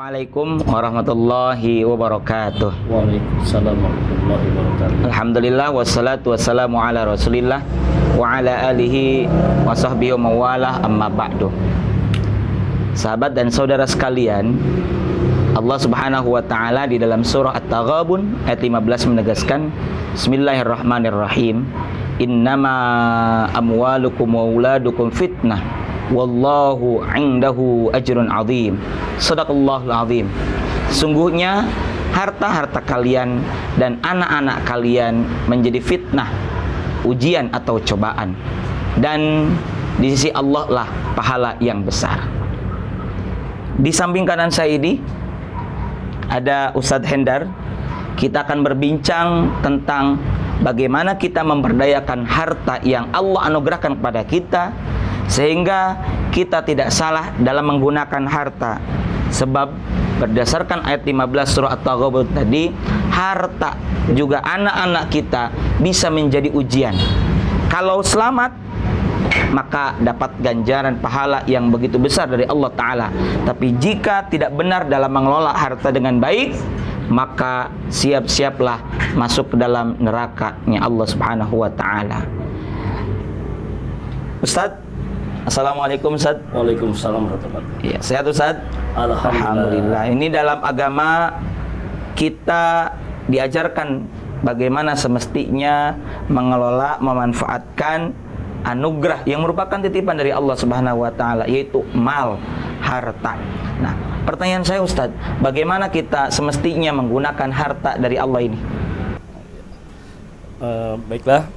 Assalamualaikum warahmatullahi wabarakatuh. Waalaikumsalam warahmatullahi wabarakatuh. Alhamdulillah wassalatu wassalamu ala Rasulillah wa ala alihi wa sahbihi wa mawalah, amma ba'du. Sahabat dan saudara sekalian, Allah Subhanahu wa taala di dalam surah At-Taghabun ayat 15 menegaskan, Bismillahirrahmanirrahim. Innama amwalukum wa auladukum fitnah wallahu indahu ajrun azim. Shadaqallahul azim. Sungguhnya harta-harta kalian dan anak-anak kalian menjadi fitnah, ujian atau cobaan, dan di sisi Allah lah pahala yang besar. Di samping kanan saya ini ada Ustadz Hendar. Kita akan berbincang tentang bagaimana kita memberdayakan harta yang Allah anugerahkan kepada kita, sehingga kita tidak salah dalam menggunakan harta. Sebab berdasarkan ayat 15 surah At-Taghabun tadi, harta juga anak-anak kita bisa menjadi ujian. Kalau selamat, maka dapat ganjaran pahala yang begitu besar dari Allah Ta'ala. Tapi jika tidak benar dalam mengelola harta dengan baik, maka siap-siaplah masuk ke dalam nerakanya Allah Subhanahu wa Ta'ala. Ustadz, Assalamualaikum Ustadz. Waalaikumsalam warahmatullahi wabarakatuh. Ya, sehat Ustadz? Alhamdulillah. Ini dalam agama kita diajarkan bagaimana semestinya mengelola, memanfaatkan anugerah yang merupakan titipan dari Allah Subhanahu wa Ta'ala, yaitu mal, harta. Nah, pertanyaan saya Ustadz, bagaimana kita semestinya menggunakan harta dari Allah ini? Baiklah,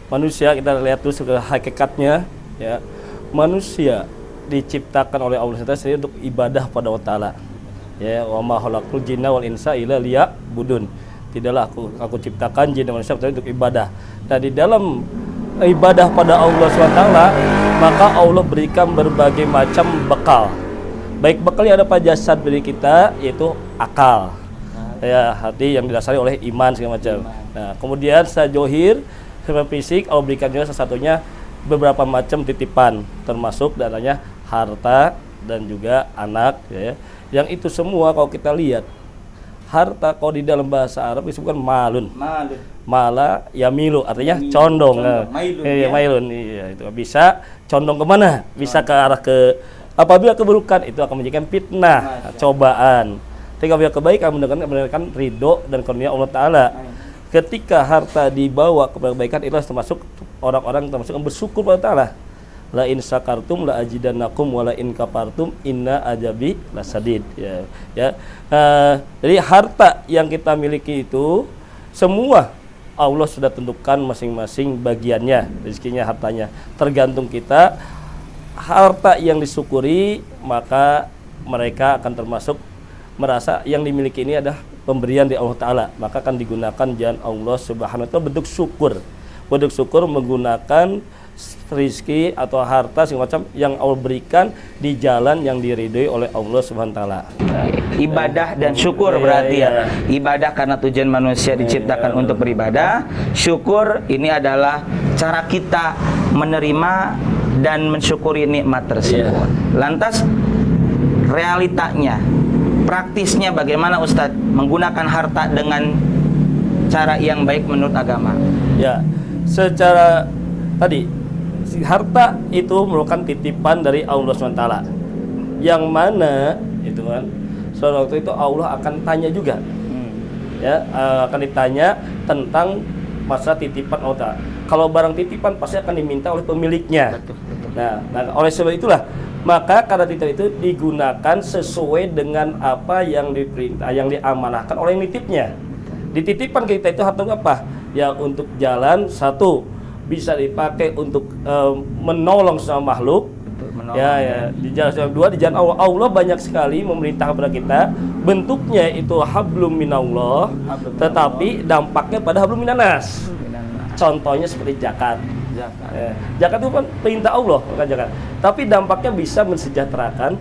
manusia kita lihat tuh hakikatnya, ya. Manusia diciptakan oleh Allah sendiri untuk ibadah pada Allah Ta'ala. Ya, wa ma khalaqul jinna wal insa illa liya'budun. Tidaklah aku ciptakan jin dan manusia untuk ibadah. Dan di dalam ibadah pada Allah SWT, maka Allah berikan berbagai macam bekal. Baik bekal yang ada pada jasad diri kita, yaitu akal, ya, hati yang didasari oleh iman segala macam. Nah, kemudian secara johir, secara fisik, Allah berikan juga sesatunya beberapa macam titipan, termasuk dananya harta dan juga anak, ya. Yang itu semua kalau kita lihat, harta kalau di dalam bahasa Arab disebutkan malun. Mala yamilu, artinya condong. Mailun, ya. Mailun, iya, itu bisa condong kemana? Bisa ke arah ke, apabila keburukan itu akan menjadikan fitnah, cobaan. Tapi apabila kebaikan mendengarkan ridho dan karunia Allah Ta'ala. Ketika harta dibawa kepada kebaikan, itu termasuk orang-orang termasuk yang bersyukur pada Ta'ala. La in sakartum la ajidannakum wa la in kafartum inna ajabi lasadid, ya. Jadi harta yang kita miliki itu semua Allah sudah tentukan masing-masing bagiannya, rezekinya, hartanya. Tergantung kita, harta yang disyukuri, maka mereka akan termasuk merasa yang dimiliki ini adalah pemberian dari Allah Ta'ala. Maka akan digunakan jalan Allah Subhanahu wa Ta'ala bentuk syukur. Bentuk syukur menggunakan rizki atau harta segala macam yang Allah berikan di jalan yang diridhoi oleh Allah Subhanahu wa Ta'ala. Ibadah dan syukur berarti ya. Ibadah karena tujuan manusia diciptakan untuk beribadah. Syukur ini adalah cara kita menerima dan mensyukuri nikmat tersebut. Lantas realitanya, praktisnya bagaimana Ustadz menggunakan harta dengan cara yang baik menurut agama? Ya, secara tadi harta itu merupakan titipan dari Allah SWT, yang mana itu kan suatu waktu itu Allah akan tanya juga, ya, akan ditanya tentang masa titipan Allah. Kalau barang titipan pasti akan diminta oleh pemiliknya. Nah, oleh sebab itulah maka karena titipan itu digunakan sesuai dengan apa yang diperintah, yang diamanahkan oleh yang nitipnya. Dititipkan kita itu harta apa? Ya, untuk jalan satu, bisa dipakai untuk menolong sama makhluk, ya. Di jalan dua, di jalan Allah. Allah banyak sekali memerintah kepada kita, bentuknya itu hablum minallah, tetapi dampaknya pada hablum minanas. Contohnya seperti zakat. Zakat itu kan perintah Allah, bukan zakat. Tapi dampaknya bisa mensejahterakan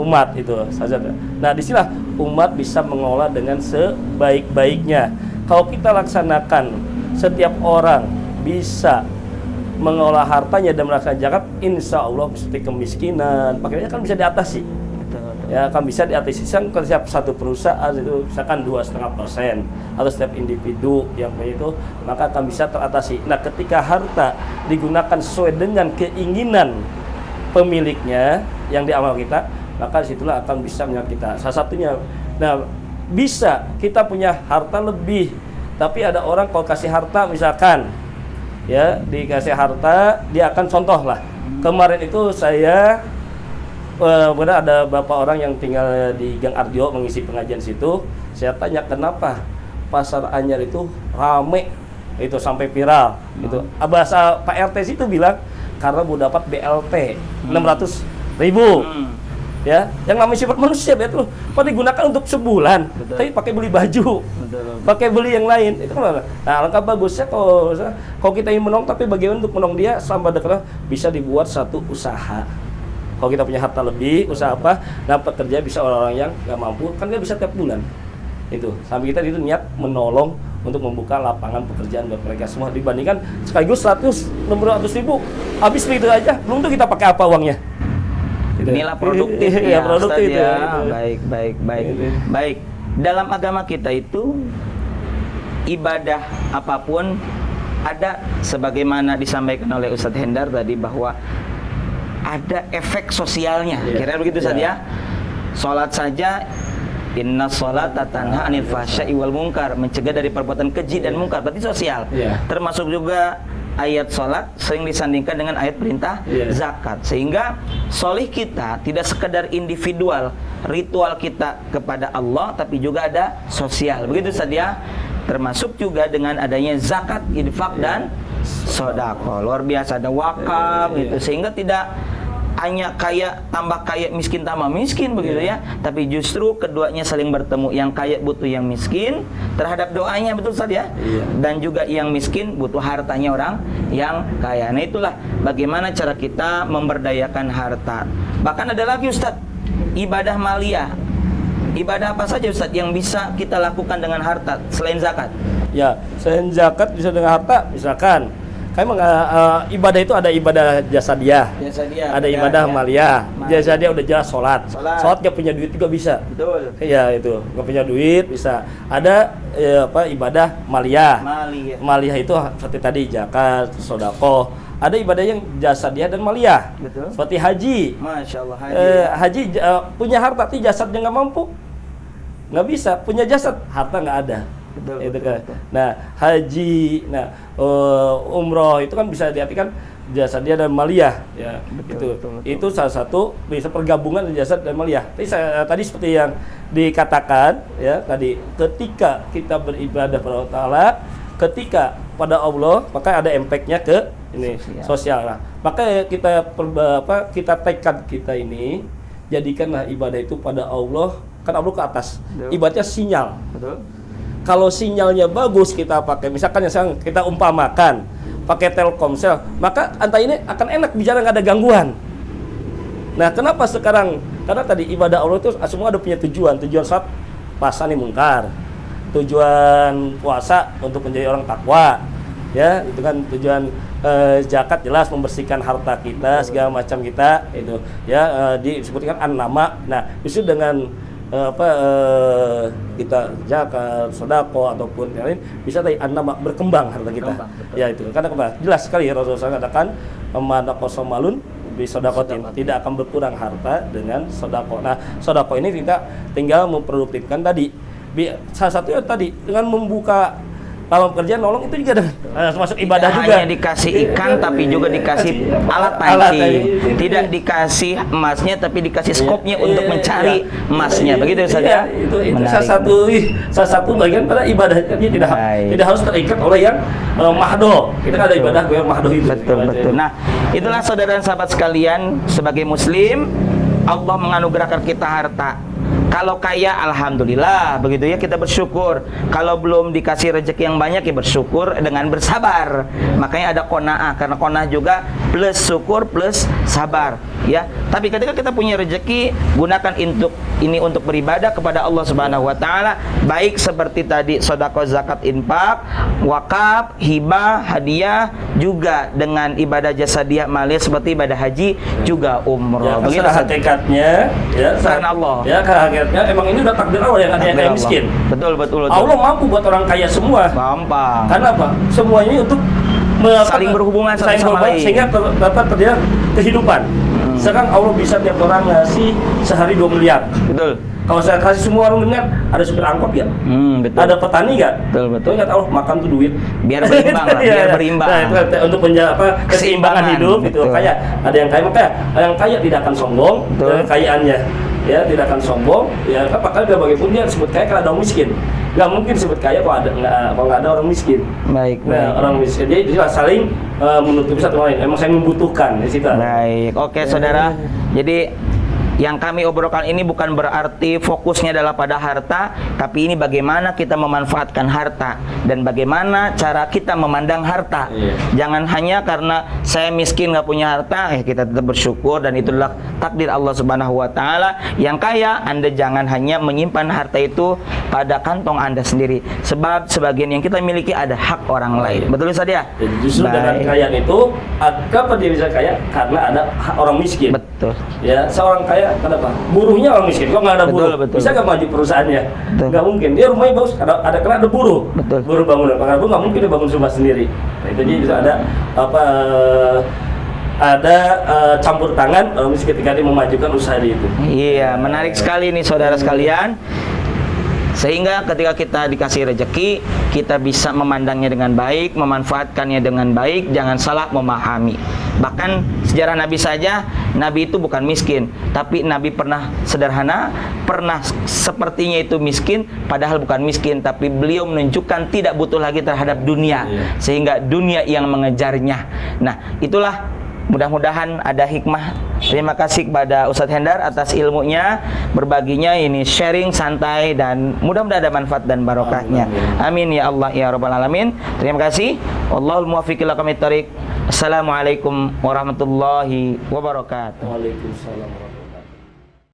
umat itu saja. Nah, disinilah umat bisa mengelola dengan sebaik-baiknya. Kalau kita laksanakan, setiap orang bisa mengelola hartanya dan melaksanakan zakat, insya Allah seperti kemiskinan, pakainya kan bisa diatasi. ya akan bisa diatisisikan ke setiap satu perusahaan itu misalkan 2,5% atau setiap individu yang punya itu, maka akan bisa teratasi. Nah, ketika harta digunakan sesuai dengan keinginan pemiliknya yang diamal kita, maka disitulah akan bisa menyerang kita. Salah satunya, nah bisa kita punya harta lebih, tapi ada orang kalau kasih harta misalkan ya dikasih harta, dia akan contoh lah. Kemarin itu saya benar ada beberapa orang yang tinggal di Gang Arjo mengisi pengajian situ. Saya tanya kenapa Pasar Anyar itu rame, itu sampai viral. Itu bahasa Pak RT situ bilang karena mau dapat BLT 600.000. Ya, yang namanya sifat manusia betul. Kok digunakan untuk sebulan, tapi pakai beli baju, pakai beli yang lain. Itu kan. Nah, alangkah bagusnya kalau kita ingin menolong, tapi bagaimana untuk menolong dia sampai dekat bisa dibuat satu usaha. Kalau kita punya harta lebih, usaha apa? Nah, pekerja bisa orang-orang yang nggak mampu, kan dia bisa tiap bulan. Itu sampai kita itu niat menolong untuk membuka lapangan pekerjaan buat mereka semua, dibandingkan sekaligus 600.000 habis begitu aja, belum tuh kita pakai apa uangnya. Inilah produktif ya, produktif ya. itu. Baik. Dalam agama kita itu ibadah apapun ada, sebagaimana disampaikan oleh Ustadz Hendar tadi, bahwa ada efek sosialnya. Kira-kira begitu saja. Ya. Salat saja, inna sholata tanha anil fahsya'i wal munkar, mencegah dari perbuatan keji dan mungkar, berarti sosial. Termasuk juga ayat sholat sering disandingkan dengan ayat perintah zakat, sehingga solih kita tidak sekedar individual, ritual kita kepada Allah, tapi juga ada sosial. Begitu saja. Termasuk juga dengan adanya zakat, infak dan sedekah. Luar biasa, ada wakaf gitu, sehingga tidak hanya kaya tambah kaya, miskin tambah miskin begitu ya, tapi justru keduanya saling bertemu. Yang kaya butuh yang miskin terhadap doanya, betul saja. Dan juga yang miskin butuh hartanya orang yang kaya. Nah, itulah bagaimana cara kita memberdayakan harta. Bahkan ada lagi Ustadz, ibadah maliyah. Ibadah apa saja Ustadz yang bisa kita lakukan dengan harta selain zakat? Ya, selain zakat bisa dengan harta, misalkan ibadah itu ada ibadah jasadiah, ada ibadah maliyah. Jasadiah udah jelas sholat nggak punya duit juga bisa. Betul. Iya, itu nggak punya duit bisa. Ada ibadah maliyah. Maliyah itu seperti tadi zakat, sedekah. Ada ibadah yang jasadiah dan maliyah. Betul. Seperti haji. Masya Allah, haji punya harta tapi jasadnya nggak mampu, nggak bisa. Punya jasad, harta nggak ada. Itu kan. Nah, haji, umroh itu kan bisa diartikan jasad dia dan maliyah ya. Itu salah satu bisa pergabungan jasad dan maliyah. Tadi seperti yang dikatakan ya tadi, ketika kita beribadah pada Allah Ta'ala, ketika pada Allah, maka ada impact-nya ke ini sosial. Nah, maka kita tekad kita ini, jadikanlah ibadah itu pada Allah, kan Allah ke atas. Ibadahnya sinyal. Betul. Kalau sinyalnya bagus, kita pakai, misalkan yang kita umpamakan pakai Telkomsel, maka antara ini akan enak bicara, nggak ada gangguan. Nah, kenapa sekarang? Karena tadi ibadah Allah itu semua ada punya tujuan salat pasani mungkar, tujuan puasa untuk menjadi orang takwa, ya itu kan tujuan. Zakat jelas membersihkan harta kita, segala macam kita itu ya, disebutkan an-nama. Nah, justru dengan kita zakat, sedekah ataupun yang lain, bisa tadi an-nama, berkembang harta kita. Ya itu karena jelas sekali Rasulullah katakan, man qasamalun bi sedaqatin, tidak akan berkurang harta dengan sedekah. Nah, sedekah ini kita tinggal memproduktifkan tadi. Salah satunya tadi dengan membuka lawan pekerjaan, nolong itu juga termasuk ibadah tidak juga. Hanya dikasih ikan, tapi juga dikasih alat pancing. Tidak dikasih emasnya, tapi dikasih skopnya untuk mencari emasnya. Begitu saja. Itu salah satu bagian pada ibadah. Jadi tidak harus terikat oleh yang mahdoh. Kita kan ada ibadah yang mahdoh itu. Betul. Nah, itulah saudara dan sahabat sekalian, sebagai muslim Allah menganugerahkan kita harta. Kalau kaya, alhamdulillah, begitu ya, kita bersyukur. Kalau belum dikasih rezeki yang banyak, ya bersyukur dengan bersabar. Makanya ada qanaah, karena qanaah juga plus syukur plus sabar, ya. Tapi ketika kita punya rezeki, gunakan untuk beribadah kepada Allah Subhanahu wa taala, baik seperti tadi sedekah, zakat, infak, wakaf, hibah, hadiah, juga dengan ibadah jasadiah maliyah seperti ibadah haji, juga umroh. Ya, begitu hakikatnya, ya, karena Allah. Ya, hakikatnya emang ini udah takdir Allah yang ada yang kaya miskin. Betul. Allah mampu buat orang kaya semua. Gampang. Karena apa? Semuanya untuk saling berhubungan satu sama lain, sehingga dapat terjadi kehidupan. Sekarang Allah bisa tiap orang ngasih sehari 2 miliar. Betul. Kalau saya kasih semua orang miliar, ada supir angkot ya? Betul. Ada petani nggak? Betul. Ingat Allah, makan tuh duit. Biar berimbang lah, biar berimbang. Nah, itu untuk keseimbangan hidup. Itu kaya. Ada yang kaya, makanya yang kaya tidak akan sombong dengan kekayaannya. Ya, tidak akan sombong. Ya, apakah bagaimanapun dia disebut kaya kalau ada orang miskin. Nggak mungkin disebut kaya kalau nggak ada orang miskin. Baik. Orang miskin. Jadi saling menutupi satu lain. Emang saya membutuhkan di situ. Baik. Oke, saudara. Jadi yang kami obrolkan ini bukan berarti fokusnya adalah pada harta, tapi ini bagaimana kita memanfaatkan harta dan bagaimana cara kita memandang harta. Jangan hanya karena saya miskin nggak punya harta, kita tetap bersyukur dan itulah takdir Allah Subhanahu wa taala. Yang kaya, Anda jangan hanya menyimpan harta itu pada kantong Anda sendiri, sebab sebagian yang kita miliki ada hak orang lain. Betul Ustaz ya? Justru dengan kekayaan itu, kenapa dia bisa kaya? Karena ada hak orang miskin. Betul. Ya, seorang kaya kenapa? Buruhnya orang miskin, kok nggak ada buruh? Betul. Bisa nggak maju perusahaannya? Betul. Nggak mungkin. Dia rumahnya bagus, karena ada buruh. Betul. Buruh bangunan. Karena buruh nggak mungkin dia bangun rumah sendiri. Nah, itu jadi bisa ada campur tangan orang miskin ketika dia memajukan usaha itu. Iya, menarik sekali nih saudara sekalian. Sehingga ketika kita dikasih rezeki, kita bisa memandangnya dengan baik, memanfaatkannya dengan baik, jangan salah memahami. Bahkan sejarah Nabi saja, Nabi itu bukan miskin, tapi Nabi pernah sederhana, pernah sepertinya itu miskin, padahal bukan miskin, tapi beliau menunjukkan tidak butuh lagi terhadap dunia, sehingga dunia yang mengejarnya. Nah, itulah mudah-mudahan ada hikmah. Terima kasih kepada Ustadz Hendar atas ilmunya, berbaginya ini sharing santai dan mudah-mudahan ada manfaat dan barokahnya. Amin ya Allah ya Rabbal Alamin. Terima kasih. Wallahul muwaffiq ila aqwamit thoriq. Assalamualaikum warahmatullahi wabarakatuh. Waalaikumsalam.